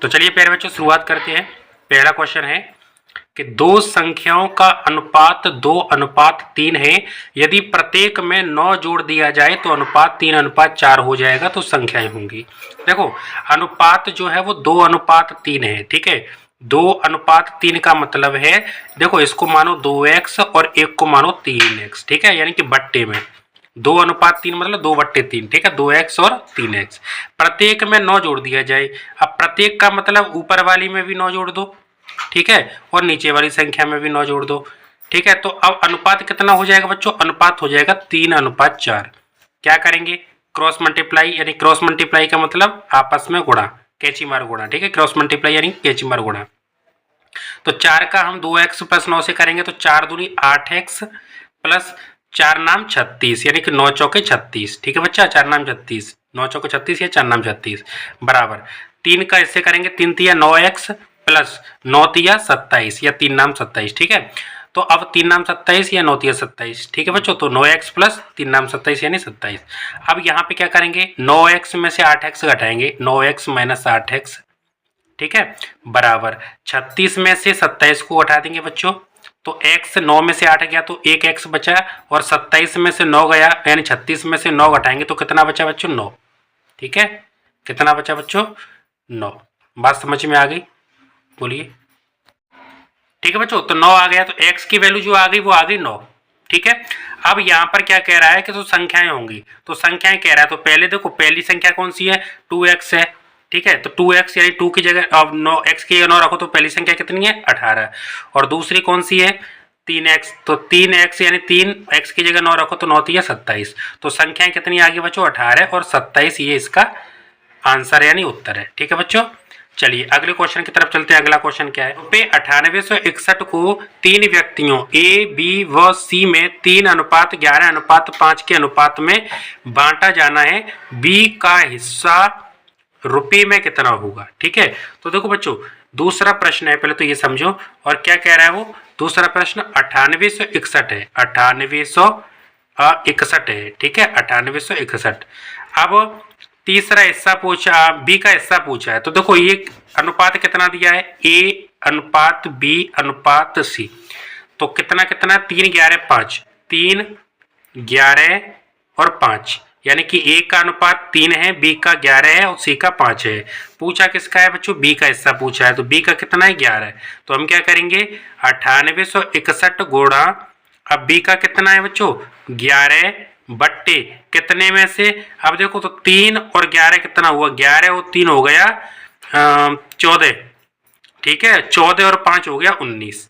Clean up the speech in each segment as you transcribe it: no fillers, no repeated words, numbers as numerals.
तो चलिए प्यारे बच्चों शुरुआत करते हैं। पहला क्वेश्चन है कि दो संख्याओं का अनुपात 2:3 है। यदि प्रत्येक में 9 जोड़ दिया जाए तो अनुपात 3:4 हो जाएगा, तो संख्याएं होंगी। देखो अनुपात जो है वो 2:3 है, ठीक है। 2:3 का मतलब है, देखो इसको मानो 2x और एक को मानो 3x, ठीक है, यानी कि बट्टे में 2:3 मतलब 2/3, ठीक है, 2x और 3x। प्रत्येक में 9 जोड़ दिया जाए। अब प्रत्येक का मतलब ऊपर वाली में भी 9 जोड़ दो, ठीक है, और नीचे वाली संख्या में भी 9 जोड़ दो, ठीक है। तो अब अनुपात कितना हो जाएगा बच्चों? अनुपात हो जाएगा 3:4। क्या करेंगे? क्रॉस मल्टीप्लाई, यानी क्रॉस मल्टीप्लाई का मतलब आपस में गुणा, कैची मार गुणा, ठीक है। क्रॉस मल्टीप्लाई यानी कैची मार गुणा। तो 4 का हम 2x + 9 से करेंगे तो 4 दूनी 8x प्लस 4 नाम 36, यानी कि 9 चौके 36, ठीक है बच्चा। 4 नाम 36, 9 चौके 36 या 4 नाम 36 बराबर 3 का इससे करेंगे 3 तिया 9x प्लस 9 तिया 27 या 3 नाम 27, ठीक है। तो अब 3 नाम 27 या 9 तिया 27, ठीक है बच्चों। तो 9x प्लस 3 नाम 27 यानी 27। अब यहाँ पे क्या करेंगे? 9x में से 8x घटाएंगे, 9x - 8x, ठीक है, बराबर 36 में से 27 को हटा देंगे बच्चों। तो x 9 में से 8 गया तो एक x बचा, और 27 में से 9 गया, यानी 36 में से 9 घटाएंगे तो कितना बचा बच्चों? 9, ठीक है। कितना बचा बच्चों? 9। बात समझ में आ गई? बोलिए। ठीक है बच्चों, तो 9 आ गया, तो x की वैल्यू जो आ गई वो आ गई 9, ठीक है। अब यहाँ पर क्या कह रहा है कि तो संख्याएं होंगी, तो संख्याएं कह रहा है, तो पहले देखो पहली संख्या कौन सी है? 2x है, ठीक है। तो 2x यानी 2 की जगह अब 9 x की जगह 9 रखो तो पहली संख्या कितनी है? 18। और दूसरी कौन सी है? 3x, तो 3x यानी 3x की जगह 9 रखो तो 9 तिया 27। तो संख्याएं कितनी आ गई बच्चों? 18 और 27, ये इसका आंसर यानी उत्तर है, ठीक है बच्चों। चलिए अगले क्वेश्चन की तरफ चलते हैं। अगला क्वेश्चन क्या है? रुपये 9861 को 3 व्यक्तियों A, B व C में 3:11:5 के अनुपात में बांटा जाना है। B का हिस्सा रुपये में कितना होगा? ठीक है, तो देखो बच्चों दूसरा प्रश्न है, पहले तो ये समझो। और क्या कह रहा है वो? दूसरा प्रश्न 9861 है, 9861 है, ठीक है, 9861। अब तीसरा हिस्सा पूछा, बी का हिस्सा पूछा है, तो देखो ये अनुपात कितना दिया है? A/B/C। तो कितना कितना? 3, 11, 5, 3, 11 और 5, यानी कि A का अनुपात 3 है, B का 11 है और C का 5 है। पूछा किसका है बच्चों? B का हिस्सा पूछा है, तो B का कितना है? 11 है। तो हम क्या करेंगे? 9861 गुणा, अब B का कितना है बच्चों? 11 बट्टे कितने में से? अब देखो तो 3 और 11 कितना हुआ? 11 और 3 हो गया 14, ठीक है, 14 और 5 हो गया 19।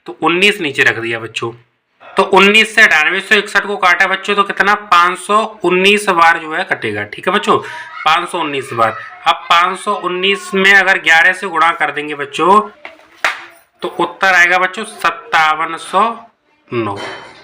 तो 19 नीचे रख दिया बच्चों। तो 19 से 9861 को काटा बच्चों तो कितना? 519 बार जो है कटेगा, ठीक है बच्चों, 519 बार। अब 519 में अगर 11 से गुणा कर देंगे बच्चों तो उत्तर आएगा बच्चों 5709,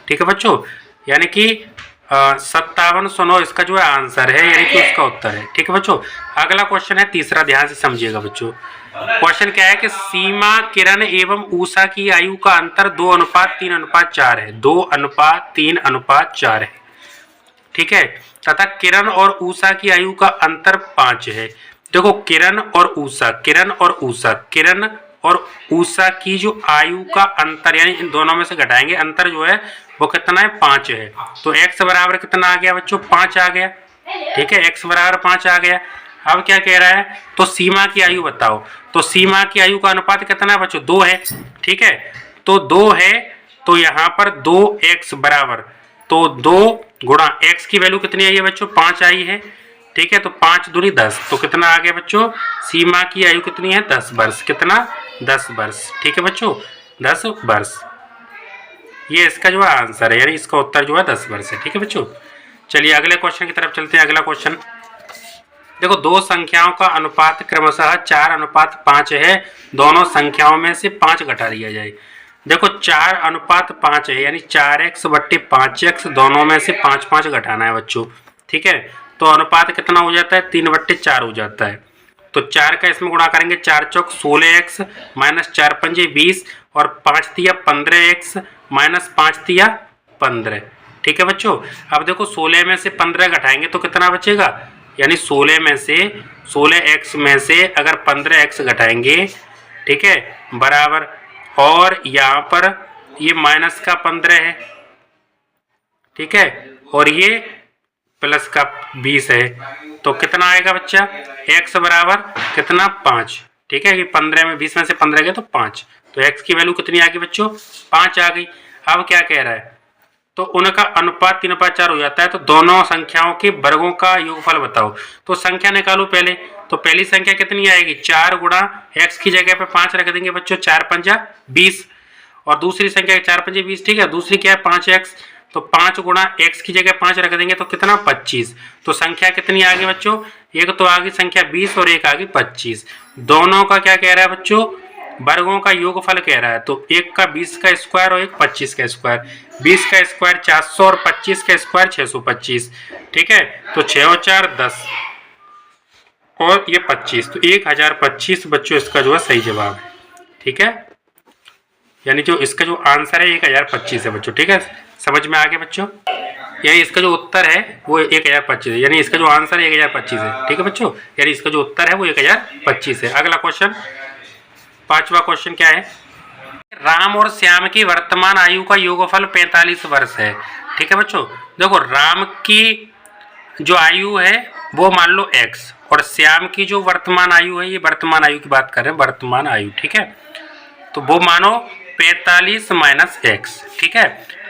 ठीक है बच्चों, यानी कि 5709 इसका जो है आंसर है, यानी कि उसका उत्तर है, ठीक है बच्चों। अगला क्वेश्चन है तीसरा, ध्यान से समझिएगा बच्चों। क्वेश्चन क्या है कि सीमा, किरण एवं ऊषा की आयु का अंतर 2:3:4 है, 2:3:4 है, ठीक है, तथा किरण और ऊषा की आयु का अंतर 5 है। देखो किरण और ऊषा, किरण और ऊषा, किरण और ऊषा की जो आयु का अंतर, यानी इन दोनों में से घटाएंगे, अंतर जो है वो कितना है? 5 है। तो x बराबर कितना आ गया बच्चों? 5 आ गया, ठीक है, x बराबर 5 आ गया। अब क्या कह रहा है? तो सीमा की आयु बताओ। तो सीमा की आयु का अनुपात कितना है बच्चों? 2 है, ठीक है। तो 2 है, तो यहाँ पर 2x बराबर, तो 2 गुणा x की वैल्यू कितनी आई है बच्चों? 5 आई है, ठीक है। तो 5 दूनी 10, तो कितना आ गया बच्चों? सीमा की आयु कितनी है? 10 वर्ष। कितना? 10 वर्ष, ठीक है बच्चों, 10 वर्ष। ये इसका जो है आंसर है, यानी इसका उत्तर जो है 10 वर्ष है, ठीक है बच्चों। चलिए अगले क्वेश्चन की तरफ चलते हैं। अगला क्वेश्चन देखो, दो संख्याओं का अनुपात क्रमशः 4:5 है, दोनों संख्याओं में से 5 घटा दिया जाए। देखो 4:5 है, यानी 4x/5x, दोनों में से 5 घटाना है बच्चों, ठीक है। तो अनुपात कितना हो जाता है? 3/4 हो जाता है। तो 4 का इसमें गुणा करेंगे, 4 चौक 16x - 4 पंजे 20 और 5 तिया 15x - 5 तिया 15, ठीक है बच्चों। अब देखो 16 में से 15 घटाएंगे तो कितना बचेगा? यानी 16x में से अगर 15x घटाएंगे, ठीक है, बराबर, और यहाँ पर ये माइनस का 15 है, ठीक है, और ये प्लस का 20 है, तो कितना आएगा बच्चा, x बराबर कितना 5, ठीक है, ये 15 में 20 में से 15 गया तो 5, तो x की वैल्यू कितनी आ गई बच्चों, 5 आ गई। अब क्या कह रहा है, तो उनका अनुपात 3:4 हो जाता है, तो दोनों संख्याओं के वर्गों का योगफल बताओ। तो संख्या निकालो पहले, तो पहली संख्या कितनी आएगी, 4 गुणा x की जगह पे 5 रख देंगे बच्चों, 4 पंजा 20, और दूसरी संख्या 4 पंजे 20, ठीक है, दूसरी क्या है 5x, तो 5 गुणा x की जगह 5 रख देंगे तो कितना 25। तो संख्या कितनी आ गई बच्चों, एक तो आ गई संख्या 20 और एक आ गई 25। दोनों का क्या कह रहा है बच्चों, वर्गों का योगफल कह रहा है, तो एक का 20 का स्क्वायर और एक 25 का स्क्वायर, 20 का स्क्वायर 400 और 25 का स्क्वायर 625, ठीक है, तो 6 और 4 10 और ये 25, तो 1025 बच्चों इसका जो है सही जवाब है, ठीक है, यानी जो इसका जो आंसर है 1025 है बच्चों, ठीक है, समझ में आ गया बच्चों, यानी इसका जो उत्तर है वो 1025 है, यानी इसका जो आंसर है 1025 है, ठीक है बच्चों, यानी इसका जो उत्तर है वो 1025 है। अगला क्वेश्चन, 5वां क्वेश्चन क्या है, राम और श्याम की वर्तमान आयु का योगफल 45 वर्ष है, ठीक है बच्चों। देखो राम की जो आयु है वो मान लो x, और श्याम की जो वर्तमान आयु है, ये वर्तमान आयु की बात कर रहे हैं, वर्तमान आयु, ठीक है, तो वो मानो 45 माइनस x, ठीक है।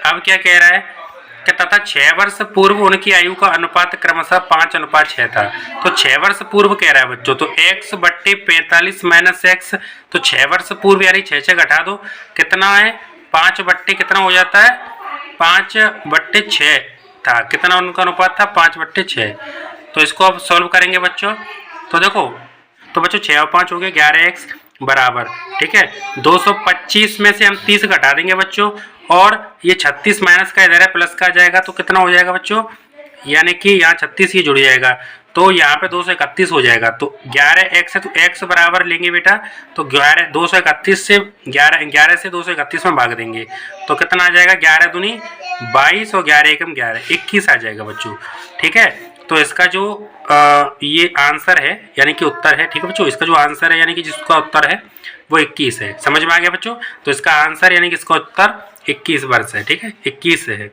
अब क्या कह रहा है कि तथा 6 वर्ष पूर्व उनकी आयु का अनुपात क्रमशः 5:6 था, तो 6 वर्ष पूर्व कह रहा है बच्चों, तो x बट्टे 45 माइनस x, तो 6 वर्ष पूर्व यानी 6 घटा दो, कितना है 5 बट्टे कितना हो जाता है 5/6 था, कितना उनका अनुपात था 5/6। तो इसको अब सॉल्व करेंगे बच्चों, तो देखो, तो बच्चों 6 और 5 हो गए 11x बराबर, ठीक है, 225 में से हम 30 घटा देंगे बच्चों, और ये 36 माइनस का इधर है प्लस का आ जाएगा, तो कितना हो जाएगा बच्चों, यानी कि यहाँ 36 ही जुड़ जाएगा, तो यहाँ पे 231 हो जाएगा, तो 11x है, तो x बराबर लेंगे बेटा, तो 231 से 11 से 231 में भाग देंगे, तो कितना आ जाएगा 11 दूनी 22 और 11 एकम 11 21 आ जाएगा बच्चों, ठीक है। तो इसका जो ये आंसर है यानी कि उत्तर है, ठीक है बच्चों, इसका जो आंसर है यानी कि जिसका उत्तर है वो 21 है, समझ में आ गया बच्चों। तो इसका आंसर यानी कि इसका उत्तर 21 वर्ष है, ठीक है, 21 है।